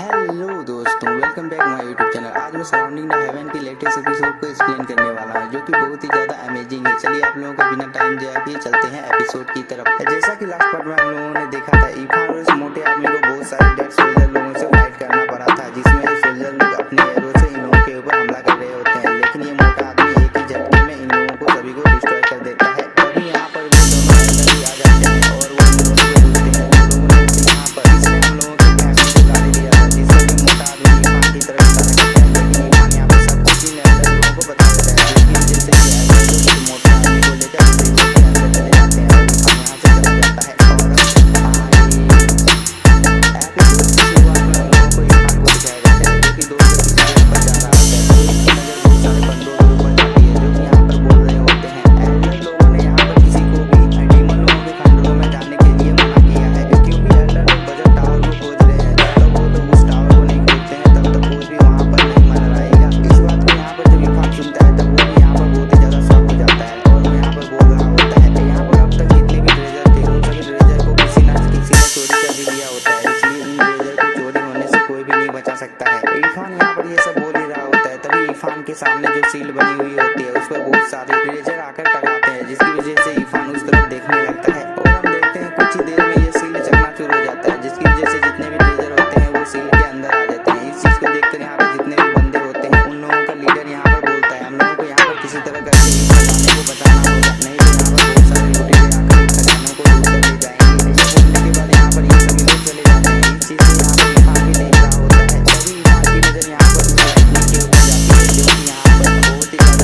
Hello दोस्तों, welcome back my YouTube channel. आज मैं सराउंडिंग द हेवन की लेटेस्ट एपिसोड को एक्सप्लेन करने वाला हूं, जो कि बहुत ही ज्यादा अमेजिंग है। चलिए आप लोगों का बिना टाइम दिया कि चलते हैं एपिसोड की तरफ। जैसा कि लास्ट पार्ट में हम लोगों ने देखा था, इरफान और इस मोटे आदमी को बहुत सारे डेड सोल्जर लोगों से फाइट करना पड़ा था, जिसमें ये सोल्जर लोग अपने एरो से इन लोगों के ऊपर हमला कर रहे होते हैं। लेकिन ये मोटा आदमी एक ही झटके में इन लोगों को सभी को डिस्ट्रॉय कर देता है। तभी यहाँ पर वो दोनों एनिमी आ जाते हैं और वो इन लोगों को पूछते हैं। उन लोगों ने उसे यहाँ पर इसने हम लोगों की फैमिली को गाली दिया था, जिससे कि मोटा आदमी इरफान की तरफ इशारा करता है। लेकिन इरफान यहाँ पर सब कुछ इन लोगों को बता देता है, जिसकी वजह से ये मोटा आदमी को लेकर अंदर चले जाते हैं और इरफान यहाँ से चला जाता है। और एपिसोड की शुरुआत में हम लोगों को इरफान को दिखाया जाता है, जो कि दो पर जा रहा होता है। तो इसकी नजर बहुत सारे बंदों के ऊपर जाती है, जो कि यहाँ पर बोल रहे होते हैं। एल्डर लोगों ने यहाँ पर किसी को भी डीमन लोगों के खंडरों में जाने के लिए मना किया है, क्योंकि एल्डर लोग बजट टावर को खोज रहे हैं। जब तक वो लोग उस टावर को नहीं खोजते हैं, तब तक कोई भी वहाँ पर नहीं मर आएगा। इस बात को यहाँ पर जब इरफान सुनता है, तब वो भी यहाँ पर बहुत ही ज्यादा शॉक हो जाता है और वो यहाँ पर बोल रहा होता है, यहाँ पर अब तक जितने भी ट्रेजर थे, उन सभी ट्रेजर को किसी न किसी ने चोरी कर भी लिया होता है। इसलिए इन ट्रेजर को चोरी होने से कोई भी नहीं बचा सकता है। इरफान यहाँ पर ये सब बोल ही रहा होता है, तभी इरफान के सामने जो सील बनी हुई होती है, उस पर बहुत सारे ट्रेजर आकर टकराते हैं, जिसकी वजह से इरफान उस तरफ देखने लगता है। और हम देखते हैं कुछ ही देर में ये सील चकनाचूर हो जाता है, जिसकी वजह से जितने भी ट्रेजर होते हैं वो सील के अंदर आ जाते हैं। इस चीज को देखकर यहाँ पर जितने भी बंदे होते हैं, उन लोगों का लीडर यहाँ पर बोलता है, हम लोगों को यहाँ पर किसी तरह करके इस खजाने को बचाना होगा, नहीं तो यहाँ पर बहुत सारे लुटेरे आकर इस खजानों को लूट कर ले जाएंगे। ये बोलने के बाद यहाँ पर ये सभी लोग चले जाते हैं। इस चीज को यहाँ पर इरफान भी देख रहा होता है। तभी इरफान की नजर यहाँ पर उस लाइटनिंग के ऊपर जाती है, जो कि यहाँ पर बहुत ही ज्यादा ग्लो कर रही होती है।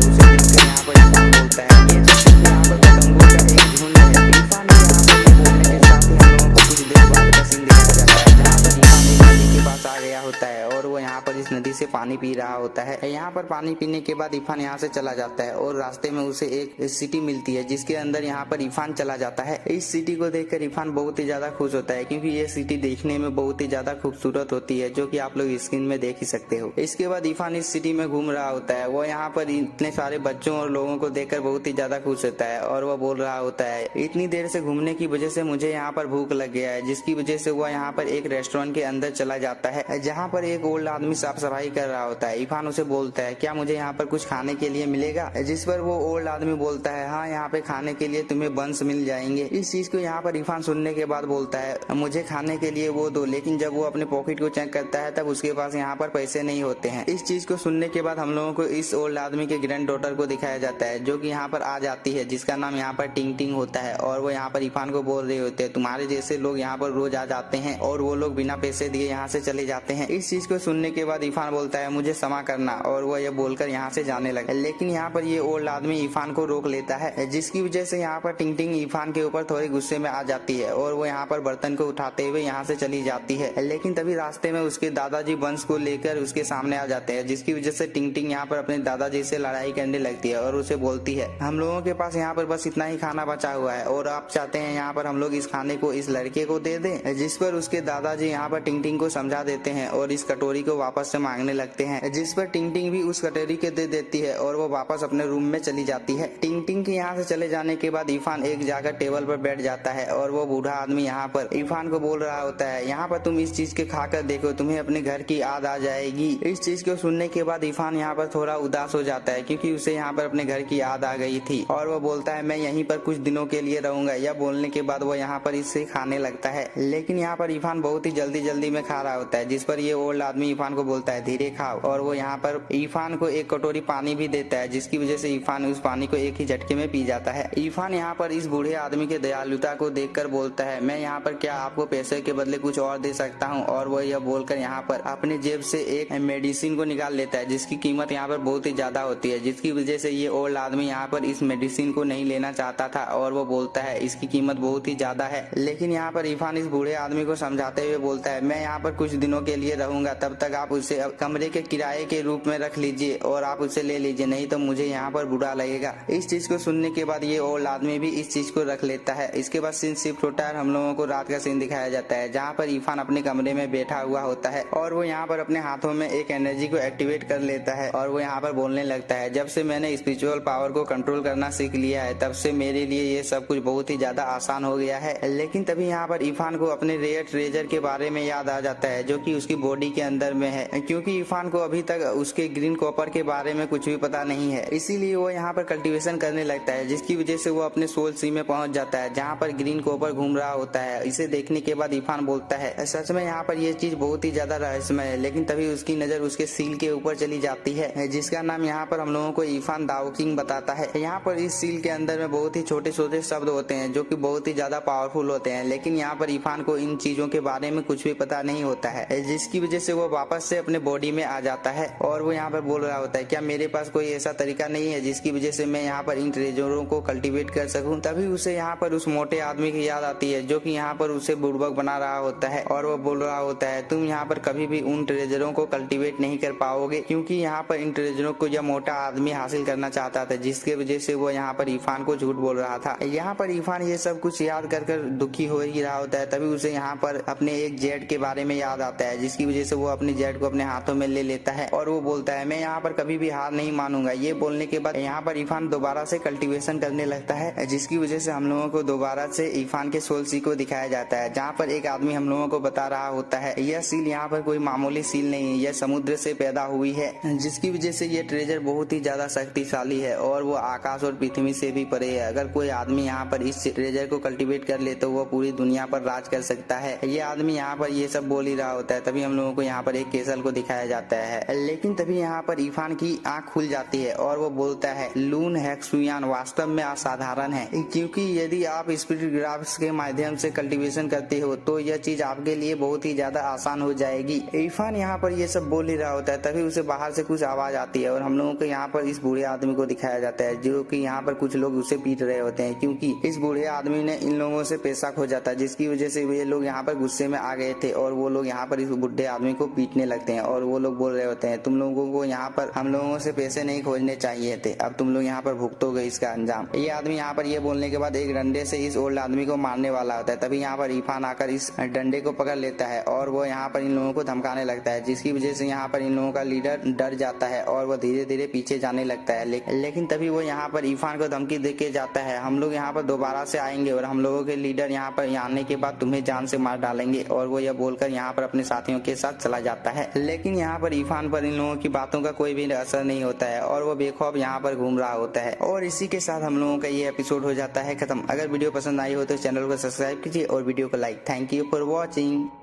उसे देखकर यहाँ पर इरफान बोलता है, ये देखिए यहाँ पर पतंगों का एक झुंड है। इरफान ने यहाँ पर ये बोलने के साथ ही हम लोगों को कुछ देर बाद का सीन दिखाया जाता है, जहाँ पर इरफान एक नदी के पास आ गया होता है और वो यहाँ पर इस नदी से पानी पी रहा होता है। यहाँ पर पानी पीने के बाद इरफान यहाँ से चला जाता है और रास्ते में उसे एक सिटी मिलती है, जिसके अंदर यहाँ पर इरफान चला जाता है। इस सिटी को देखकर इरफान बहुत ही ज्यादा खुश होता है, क्योंकि ये सिटी देखने में बहुत ही ज्यादा खूबसूरत होती है, जो कि आप लोग स्क्रीन में देख ही सकते हो। इसके बाद इरफान इस सिटी में घूम रहा होता है। वो यहाँ पर इतने सारे बच्चों और लोगों को देखकर बहुत ही ज्यादा खुश होता है और वो बोल रहा होता है, इतनी देर से घूमने की वजह से मुझे यहाँ पर भूख लग गया है, जिसकी वजह से वो यहाँ पर एक रेस्टोरेंट के अंदर चला जाता है, जहाँ पर एक ओल्ड आदमी साफ सफाई कर रहा होता है। इरफान उसे बोलता है, क्या मुझे यहाँ पर कुछ खाने के लिए मिलेगा? जिस पर वो ओल्ड आदमी बोलता है, हाँ यहाँ पे खाने के लिए तुम्हें बंस मिल जाएंगे। इस चीज को यहाँ पर इरफान सुनने के बाद बोलता है, मुझे खाने के लिए वो दो। लेकिन जब वो अपने पॉकेट को चेक करता है, तब उसके पास यहाँ पर पैसे नहीं होते हैं। इस चीज को सुनने के बाद हम लोगों को इस ओल्ड आदमी के ग्रैंड डॉटर को दिखाया जाता है, जो कि यहाँ पर आ जाती है, जिसका नाम यहाँ पर टिंग टिंग होता है। और वो यहाँ पर इरफान को बोल रहे होते हैं, तुम्हारे जैसे लोग यहाँ पर रोज आ जाते हैं और वो लोग बिना पैसे दिए यहाँ से चले जाते हैं। इस चीज को सुनने के बाद इरफान बोलता है, मुझे क्षमा करना, और वो ये बोलकर यहाँ से जाने लगा। लेकिन यहाँ पर ये ओल्ड आदमी इरफान को रोक लेता है, जिसकी वजह से यहाँ पर टिंग टिंग इरफान के ऊपर थोड़े गुस्से में आ जाती है और वो यहाँ पर बर्तन को उठाते हुए यहाँ से चली जाती है। लेकिन तभी रास्ते में उसके दादाजी बंस को लेकर उसके सामने आ जाते हैं, जिसकी वजह से टिंग टिंग यहाँ पर अपने दादाजी से लड़ाई करने लगती है और उसे बोलती है, हम लोगों के पास यहाँ पर बस इतना ही खाना बचा हुआ है और आप चाहते हैं यहाँ पर हम लोग इस खाने को इस लड़के को दे दें? जिस पर उसके दादाजी यहाँ पर टिंग टिंग को समझा देते हैं और इस कटोरी को वापस से मांगने लगते हैं, जिस पर टिंग टिंग भी उस कटोरी के दे देती है और वो वापस अपने रूम में चली जाती है। टिंग टिंग के यहाँ से चले जाने के बाद इरफान एक जाकर टेबल पर बैठ जाता है और वो बूढ़ा आदमी यहाँ पर इरफान को बोल रहा होता है, यहाँ पर तुम इस चीज के खाकर देखो, तुम्हें अपने घर की याद आ जाएगी। इस चीज को सुनने के बाद इरफान यहाँ पर थोड़ा उदास हो जाता है, क्योंकि उसे यहाँ पर अपने घर की याद आ गई थी और वो बोलता है, मैं यहीं पर कुछ दिनों के लिए रहूंगा। यह बोलने के बाद वो यहाँ पर इससे खाने लगता है। लेकिन यहाँ पर इरफान बहुत ही जल्दी में खा रहा होता है, जिस पर ये ओल्ड आदमी इरफान को बोलता है, धीरे खाओ। और वो यहाँ पर इरफान को एक कटोरी पानी भी देता है, जिसकी वजह से इरफान उस पानी को एक ही झटके में पी जाता है। इरफान यहाँ पर इस बूढ़े आदमी के दयालुता को देखकर बोलता है, मैं यहाँ पर क्या आपको पैसे के बदले कुछ और दे सकता हूँ? और वो यह बोलकर यहाँ पर अपने जेब से एक मेडिसिन को निकाल लेता है, जिसकी कीमत यहाँ पर बहुत ही ज्यादा होती है, जिसकी वजह से ये ओल्ड आदमी यहाँ पर इस मेडिसिन को नहीं लेना चाहता था और वो बोलता है, इसकी कीमत बहुत ही ज्यादा है। लेकिन यहाँ पर इरफान इस बूढ़े आदमी को समझाते हुए बोलता है, मैं यहाँ पर कुछ दिनों के लिए रहूंगा, तब तक आप उससे अब कमरे के किराए के रूप में रख लीजिए और आप उसे ले लीजिए, नहीं तो मुझे यहाँ पर बुरा लगेगा। इस चीज को सुनने के बाद ये ओल्ड आदमी भी इस चीज को रख लेता है। इसके बाद सीन शिफ्ट होता है, हम लोगों को रात का सीन दिखाया जाता है जहाँ पर इरफान अपने कमरे में बैठा हुआ होता है और वो यहाँ पर अपने हाथों में एक एनर्जी को एक्टिवेट कर लेता है और वो यहाँ पर बोलने लगता है, जब से मैंने स्पिरिचुअल पावर को कंट्रोल करना सीख लिया है तब से मेरे लिए ये सब कुछ बहुत ही ज्यादा आसान हो गया है। लेकिन तभी यहाँ पर इरफान को अपने रेयर ट्रेजर के बारे में याद आ जाता है जो कि उसकी बॉडी के अंदर में है, क्योंकि इरफान को अभी तक उसके ग्रीन कॉपर के बारे में कुछ भी पता नहीं है। इसीलिए वो यहाँ पर कल्टीवेशन करने लगता है, जिसकी वजह से वो अपने सोल सी में पहुंच जाता है जहाँ पर ग्रीन कॉपर घूम रहा होता है। इसे देखने के बाद इरफान बोलता है, सच में यहाँ पर ये चीज बहुत ही ज्यादा रहस्यमय है। लेकिन तभी उसकी नजर उसके सील के ऊपर चली जाती है जिसका नाम यहाँ पर हम लोगों को इरफान दाओ किंग बताता है। यहाँ पर इस सील के अंदर में बहुत ही छोटे छोटे शब्द होते हैं जो कि बहुत ही ज्यादा पावरफुल होते हैं, लेकिन यहाँ पर इरफान को इन चीजों के बारे में कुछ भी पता नहीं होता है, जिसकी वजह से वो वापस से अपने बॉडी में आ जाता है और वो यहाँ पर बोल रहा होता है, क्या मेरे पास कोई ऐसा तरीका नहीं है जिसकी वजह से मैं यहाँ पर इन ट्रेजरों को कल्टीवेट कर सकूं। तभी उसे यहाँ पर उस मोटे आदमी की याद आती है जो कि यहाँ पर उसे बुड़बक बना रहा होता है और वो बोल रहा होता है, तुम यहाँ पर कभी भी उन ट्रेजरों को कल्टीवेट नहीं कर पाओगे, क्योंकि यहाँ पर इन ट्रेजरों को यह मोटा आदमी हासिल करना चाहता था, जिसके वजह से वो यहाँ पर इरफान को झूठ बोल रहा था। यहाँ पर इरफान ये सब कुछ याद कर दुखी हो ही रहा होता है। तभी उसे यहाँ पर अपने एक जेट के बारे में याद आता है, जिसकी वजह से वो अपने जेट को अपने हाथों में ले लेता है और वो बोलता है, मैं यहाँ पर कभी भी हार नहीं मानूंगा। ये बोलने के बाद यहाँ पर इरफान दोबारा से कल्टीवेशन करने लगता है, जिसकी वजह से हम लोगों को दोबारा से इरफान के सोल सी को दिखाया जाता है, जहाँ पर एक आदमी हम लोगों को बता रहा होता है, यह सील यहाँ पर कोई मामूली सील नहीं है, यह समुद्र से पैदा हुई है, जिसकी वजह से ये ट्रेजर बहुत ही ज्यादा शक्तिशाली है और वो आकाश और पृथ्वी से भी परे है। अगर कोई आदमी यहाँ पर इस ट्रेजर को कल्टीवेट कर ले तो वो पूरी दुनिया पर राज कर सकता है। ये आदमी यहाँ पर ये सब बोल ही रहा होता है। तभी हम लोगों को यहाँ पर एक केसल को दिखाया जाता है, लेकिन तभी यहाँ पर इरफान की आंख खुल जाती है और वो बोलता है, लून हेक्सुयान वास्तव में असाधारण है, क्योंकि यदि आप स्पिरिट ग्राफ्स के माध्यम से कल्टीवेशन करते हो तो यह चीज आपके लिए बहुत ही ज्यादा आसान हो जाएगी। इरफान यहाँ पर ये सब बोल ही रहा होता है, तभी उसे बाहर से कुछ आवाज आती है और हम लोगों को यहाँ पर इस बूढ़े आदमी को दिखाया जाता है, जो कि यहाँ पर कुछ लोग उसे पीट रहे होते हैं, क्योंकि इस बूढ़े आदमी ने इन लोगों से पैसा खोजा था, जिसकी वजह से ये लोग यहाँ पर गुस्से में आ गए थे और वो लोग यहाँ पर इस बूढ़े आदमी को पीटने लगते हैं और वो लोग बोल रहे होते हैं, तुम लोगों को यहाँ पर हम लोगों से पैसे नहीं खोजने चाहिए थे, अब तुम लोग यहाँ पर भुगतोगे इसका अंजाम। ये आदमी यहाँ पर ये बोलने के बाद एक डंडे से इस ओल्ड आदमी को मारने वाला होता है। तभी यहाँ पर इरफान आकर इस डंडे को पकड़ लेता है और वो यहाँ पर इन लोगों को धमकाने लगता है, जिसकी वजह से यहाँ पर इन लोगों का लीडर डर जाता है और वो धीरे धीरे पीछे जाने लगता है। लेकिन तभी वो यहाँ पर इरफान को धमकी देके जाता है, हम लोग यहाँ पर दोबारा से आएंगे और हम लोगों के लीडर यहाँ पर आने के बाद तुम्हें जान से मार डालेंगे, और वो यह बोलकर यहाँ पर अपने साथियों के साथ चला जाता है। लेकिन यहाँ पर इरफान पर इन लोगों की बातों का कोई भी असर नहीं होता है और वो बेखौफ यहाँ पर घूम रहा होता है। और इसी के साथ हम लोगों का ये एपिसोड हो जाता है खत्म। अगर वीडियो पसंद आई हो तो चैनल को सब्सक्राइब कीजिए और वीडियो को like. Thank you for watching.